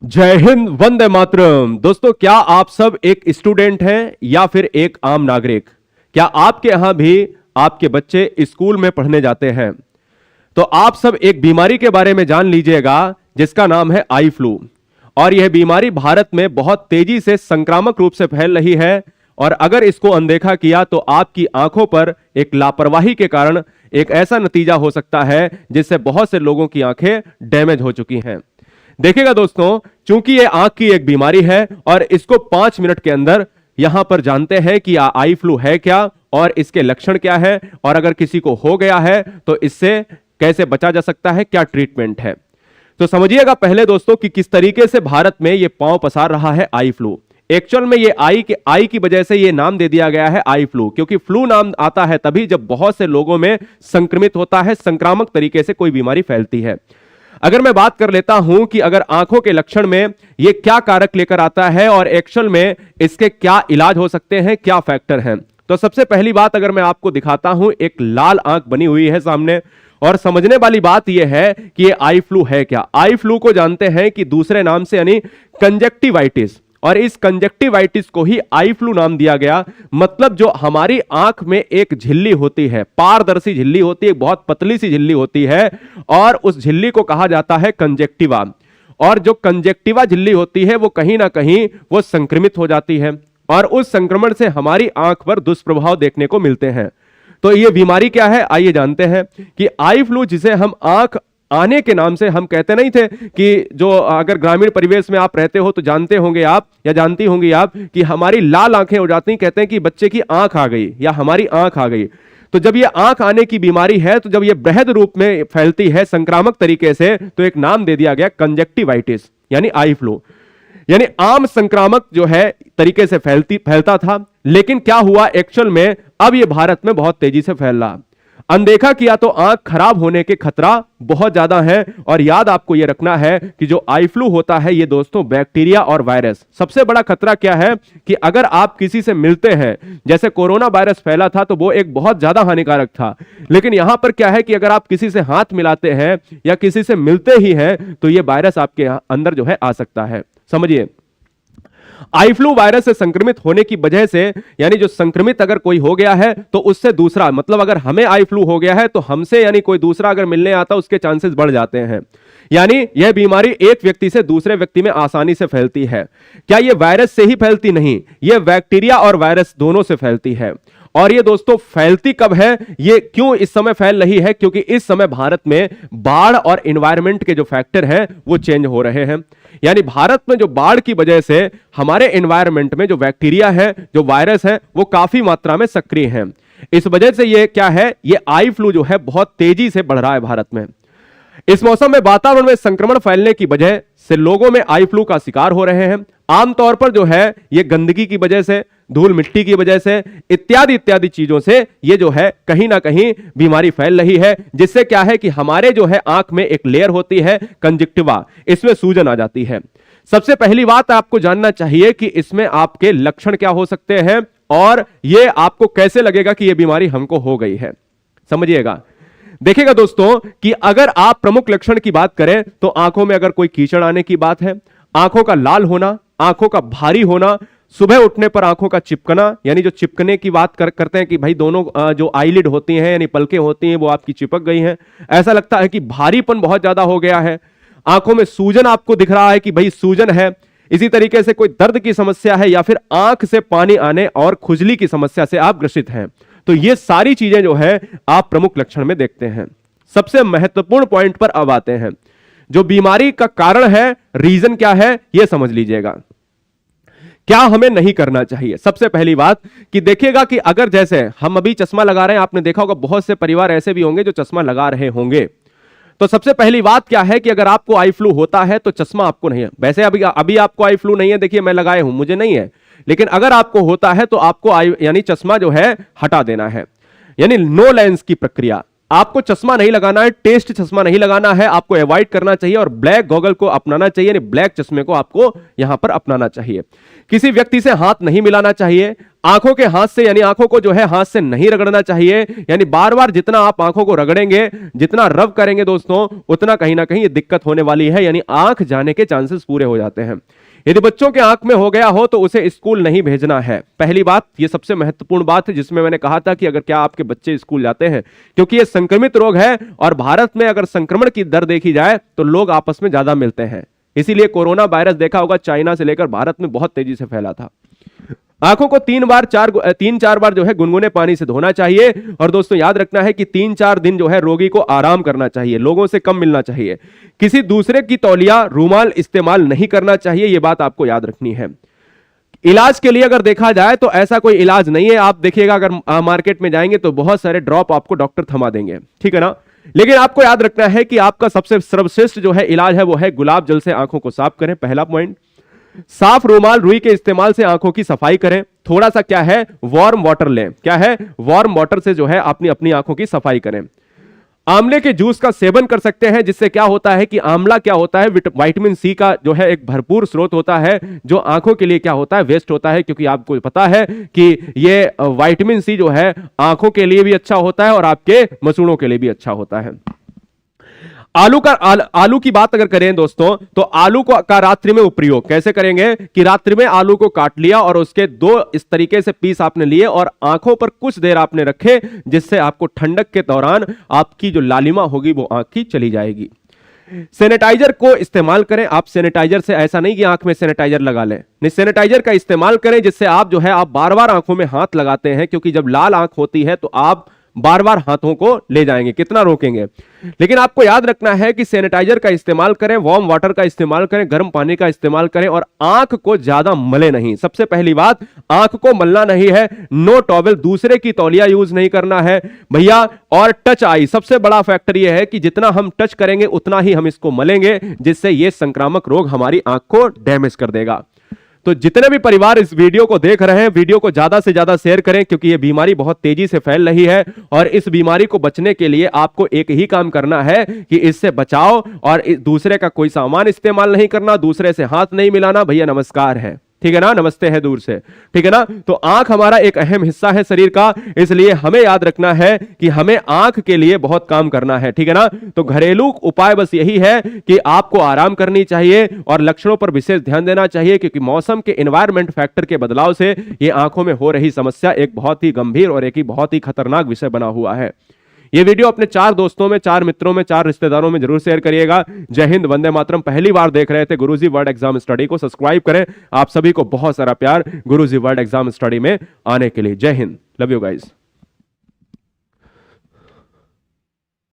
जय हिंद, वंदे मातरम। दोस्तों, क्या आप सब एक स्टूडेंट हैं या फिर एक आम नागरिक? क्या आपके यहां भी आपके बच्चे स्कूल में पढ़ने जाते हैं? तो आप सब एक बीमारी के बारे में जान लीजिएगा जिसका नाम है आई फ्लू। और यह बीमारी भारत में बहुत तेजी से संक्रामक रूप से फैल रही है। और अगर इसको अनदेखा किया तो आपकी आंखों पर एक लापरवाही के कारण एक ऐसा नतीजा हो सकता है जिससे बहुत से लोगों की आंखें डैमेज हो चुकी हैं। देखिएगा दोस्तों, चूंकि ये आंख की एक बीमारी है और इसको 5 मिनट के अंदर यहां पर जानते हैं कि आई फ्लू है क्या और इसके लक्षण क्या है, और अगर किसी को हो गया है तो इससे कैसे बचा जा सकता है, क्या ट्रीटमेंट है। तो समझिएगा पहले दोस्तों कि किस तरीके से भारत में ये पांव पसार रहा है आई फ्लू। एक्चुअल में ये आई की वजह से ये नाम दे दिया गया है आई फ्लू, क्योंकि फ्लू नाम आता है तभी जब बहुत से लोगों में संक्रमित होता है, संक्रामक तरीके से कोई बीमारी फैलती है। अगर मैं बात कर लेता हूं कि अगर आंखों के लक्षण में ये क्या कारक लेकर आता है और एक्चुअल में इसके क्या इलाज हो सकते हैं, क्या फैक्टर हैं, तो सबसे पहली बात अगर मैं आपको दिखाता हूं, एक लाल आंख बनी हुई है सामने। और समझने वाली बात यह है कि ये आई फ्लू है क्या। आई फ्लू को जानते हैं कि दूसरे नाम से यानी कंजक्टिवाइटिस, और इस कंजक्टिवाइटिस को ही आई फ्लू नाम दिया गया। मतलब जो हमारी आंख में एक झिल्ली होती है, पारदर्शी झिल्ली होती है, बहुत पतली सी झिल्ली होती है, और उस झिल्ली को कहा जाता है कंजक्टिवा। और जो कंजक्टिवा झिल्ली होती है वो कहीं ना कहीं वो संक्रमित हो जाती है, और उस संक्रमण से हमारी आंख पर दुष्प्रभाव देखने को मिलते हैं। तो ये बीमारी क्या है, आइए जानते हैं कि आई फ्लू, जिसे हम आंख आने के नाम से हम कहते नहीं थे कि जो अगर ग्रामीण परिवेश में आप रहते हो तो जानते होंगे आप या जानती होंगी आप कि हमारी लाल आंखें हो जाती, कहते हैं कि बच्चे की आंख आ गई या हमारी आंख आ गई। तो जब ये आंख आने की बीमारी है, तो जब ये बृहद रूप में फैलती है संक्रामक तरीके से, तो एक नाम दे दिया गया कंजक्टिवाइटिस यानी आई फ्लू। यानी आम संक्रामक जो है तरीके से फैलता था, लेकिन क्या हुआ एक्चुअल में, अब ये भारत में बहुत तेजी से फैल रहा। अनदेखा किया तो आंख खराब होने के खतरा बहुत ज्यादा है। और याद आपको यह रखना है कि जो आई फ्लू होता है ये दोस्तों बैक्टीरिया और वायरस। सबसे बड़ा खतरा क्या है कि अगर आप किसी से मिलते हैं, जैसे कोरोना वायरस फैला था तो वो एक बहुत ज्यादा हानिकारक था, लेकिन यहां पर क्या है कि अगर आप किसी से हाथ मिलाते हैं या किसी से मिलते ही हैं तो ये वायरस आपके अंदर जो है आ सकता है। समझिए, आई फ्लू वायरस से संक्रमित होने की वजह से, यानी जो संक्रमित अगर कोई हो गया है तो उससे दूसरा, मतलब अगर हमें आई फ्लू हो गया है तो हमसे यानी कोई दूसरा अगर मिलने आता उसके चांसेस बढ़ जाते हैं। यानी यह बीमारी एक व्यक्ति से दूसरे व्यक्ति में आसानी से फैलती है। क्या यह वायरस से ही फैलती? नहीं, यह बैक्टीरिया और वायरस दोनों से फैलती है। और ये दोस्तों फैलती कब है, ये क्यों इस समय फैल रही है? क्योंकि इस समय भारत में बाढ़ और एनवायरनमेंट के जो फैक्टर हैं वो चेंज हो रहे हैं। यानी भारत में जो बाढ़ की वजह से हमारे एनवायरनमेंट में जो बैक्टीरिया है, जो वायरस है, वो काफी मात्रा में सक्रिय हैं। इस वजह से ये क्या है, ये आई फ्लू जो है बहुत तेजी से बढ़ रहा है भारत में। इस मौसम में वातावरण में संक्रमण फैलने की वजह से लोगों में आई फ्लू का शिकार हो रहे हैं। आमतौर पर जो है ये गंदगी की वजह से, धूल मिट्टी की वजह से, इत्यादि इत्यादि चीजों से ये जो है कहीं ना कहीं बीमारी फैल रही है, जिससे क्या है कि हमारे जो है आंख में एक लेयर होती है कंजक्टिवा, इसमें सूजन आ जाती है। सबसे पहली बात आपको जानना चाहिए कि इसमें आपके लक्षण क्या हो सकते हैं और ये आपको कैसे लगेगा कि ये बीमारी हमको हो गई है। समझिएगा, देखिएगा दोस्तों कि अगर आप प्रमुख लक्षण की बात करें तो आंखों में अगर कोई कीचड़ आने की बात है, आंखों का लाल होना, आंखों का भारी होना, सुबह उठने पर आंखों का चिपकना, यानी जो चिपकने की बात करते हैं कि भाई दोनों जो आईलिड होती हैं यानी पलकें होती हैं वो आपकी चिपक गई हैं, ऐसा लगता है कि भारीपन बहुत ज्यादा हो गया है। आंखों में सूजन आपको दिख रहा है कि भाई सूजन है। इसी तरीके से कोई दर्द की समस्या है या फिर आंख से पानी आने और खुजली की समस्या से आप ग्रसित हैं। तो ये सारी चीजें जो है आप प्रमुख लक्षण में देखते हैं। सबसे महत्वपूर्ण पॉइंट पर अब आते हैं, जो बीमारी का कारण है, रीजन क्या है, यह समझ लीजिएगा। क्या हमें नहीं करना चाहिए? सबसे पहली बात कि देखिएगा कि अगर जैसे हम अभी चश्मा लगा रहे हैं, आपने देखा होगा बहुत से परिवार ऐसे भी होंगे जो चश्मा लगा रहे होंगे। तो सबसे पहली बात क्या है कि अगर आपको आई फ्लू होता है तो चश्मा आपको नहीं है। वैसे अभी आपको आई फ्लू नहीं है, देखिए मैं लगाए हूं, मुझे नहीं है, लेकिन अगर आपको होता है तो आपको यानी चश्मा जो है हटा देना है, यानी नो लेंस की प्रक्रिया। आपको चश्मा नहीं लगाना है, टेस्ट चश्मा नहीं लगाना है, आपको अवॉइड करना चाहिए और ब्लैक गॉगल को अपनाना चाहिए, यानी ब्लैक चश्मे को आपको यहां पर अपनाना चाहिए। किसी व्यक्ति से हाथ नहीं मिलाना चाहिए, आंखों के हाथ से यानी आंखों को जो है हाथ से नहीं रगड़ना चाहिए, यानी बार बार जितना आप आंखों को रगड़ेंगे, जितना रब करेंगे दोस्तों, उतना कहीं ना कहीं ये दिक्कत होने वाली है, यानी आंख जाने के चांसेस पूरे हो जाते हैं। यदि बच्चों के आंख में हो गया हो तो उसे स्कूल नहीं भेजना है। पहली बात, ये सबसे महत्वपूर्ण बात है जिसमें मैंने कहा था कि अगर क्या आपके बच्चे स्कूल जाते हैं, क्योंकि ये संक्रमित रोग है और भारत में अगर संक्रमण की दर देखी जाए तो लोग आपस में ज्यादा मिलते हैं, इसीलिए कोरोना वायरस देखा होगा चाइना से लेकर भारत में बहुत तेजी से फैला था। आंखों को 3-4 बार जो है गुनगुने पानी से धोना चाहिए और दोस्तों याद रखना है कि 3-4 दिन जो है रोगी को आराम करना चाहिए, लोगों से कम मिलना चाहिए, किसी दूसरे की तौलिया रूमाल इस्तेमाल नहीं करना चाहिए, यह बात आपको याद रखनी है। इलाज के लिए अगर देखा जाए तो ऐसा कोई इलाज नहीं है, आप देखिएगा अगर मार्केट में जाएंगे तो बहुत सारे ड्रॉप आपको डॉक्टर थमा देंगे, ठीक है ना। लेकिन आपको याद रखना है कि आपका सबसे सर्वश्रेष्ठ जो है इलाज है वो है गुलाब जल से आंखों को साफ करें, पहला पॉइंट। साफ रूमाल रुई के इस्तेमाल से आंखों की सफाई करें। थोड़ा सा क्या है, वार्म वाटर लें, क्या है, वार्म वाटर से जो है अपनी अपनी आंखों की सफाई करें। आंवले के जूस का सेवन कर सकते हैं, जिससे क्या होता है कि आंवला क्या होता है, विटामिन सी का जो है एक भरपूर स्रोत होता है, जो आंखों के लिए क्या होता है, वेस्ट होता है, क्योंकि आपको पता है कि ये विटामिन सी जो है आंखों के लिए भी अच्छा होता है और आपके मसूड़ों के लिए भी अच्छा होता है। आलू की बात अगर करें दोस्तों, तो आलू का रात्रि में उपयोग कैसे करेंगे कि रात्रि में आलू को काट लिया और उसके 2 इस तरीके से पीस आपने लिए और आंखों पर कुछ देर आपने रखे, जिससे आपको ठंडक के दौरान आपकी जो लालिमा होगी वो आंख की चली जाएगी। सैनिटाइजर को इस्तेमाल करें। आप सैनिटाइजर से ऐसा नहीं कि आंख में सैनिटाइजर लगा लें, नहीं, सैनिटाइजर का इस्तेमाल करें, जिससे आप जो है आप बार बार आंखों में हाथ लगाते हैं, क्योंकि जब लाल आंख होती है तो आप बार बार हाथों को ले जाएंगे, कितना रोकेंगे। लेकिन आपको याद रखना है कि सैनिटाइजर का इस्तेमाल करें, वार्म वाटर का इस्तेमाल करें, गर्म पानी का इस्तेमाल करें और आंख को ज्यादा मले नहीं। सबसे पहली बात, आंख को मलना नहीं है, नो टॉवेल, दूसरे की तौलिया यूज नहीं करना है भैया। और टच आई, सबसे बड़ा फैक्टर यह है कि जितना हम टच करेंगे उतना ही हम इसको मलेंगे, जिससे यह संक्रामक रोग हमारी आंख को डैमेज कर देगा। तो जितने भी परिवार इस वीडियो को देख रहे हैं, वीडियो को ज्यादा से ज्यादा शेयर करें, क्योंकि यह बीमारी बहुत तेजी से फैल रही है और इस बीमारी को बचने के लिए आपको एक ही काम करना है कि इससे बचाओ और दूसरे का कोई सामान इस्तेमाल नहीं करना, दूसरे से हाथ नहीं मिलाना, भैया नमस्कार है, ठीक है ना, नमस्ते है दूर से, ठीक है ना। तो आंख हमारा एक अहम हिस्सा है शरीर का, इसलिए हमें याद रखना है कि हमें आंख के लिए बहुत काम करना है, ठीक है ना। तो घरेलू उपाय बस यही है कि आपको आराम करनी चाहिए और लक्षणों पर विशेष ध्यान देना चाहिए, क्योंकि मौसम के एनवायरमेंट फैक्टर के बदलाव से ये आंखों में हो रही समस्या एक बहुत ही गंभीर और एक ही बहुत ही खतरनाक विषय बना हुआ है। ये वीडियो अपने 4 दोस्तों में, 4 मित्रों में, 4 रिश्तेदारों में जरूर शेयर करिएगा। जय हिंद, वंदे मातरम। पहली बार देख रहे थे गुरुजी वर्ल्ड एग्जाम स्टडी को सब्सक्राइब करें। आप सभी को बहुत सारा प्यार गुरुजी वर्ल्ड एग्जाम स्टडी में आने के लिए। जय हिंद, लव यू गाइस।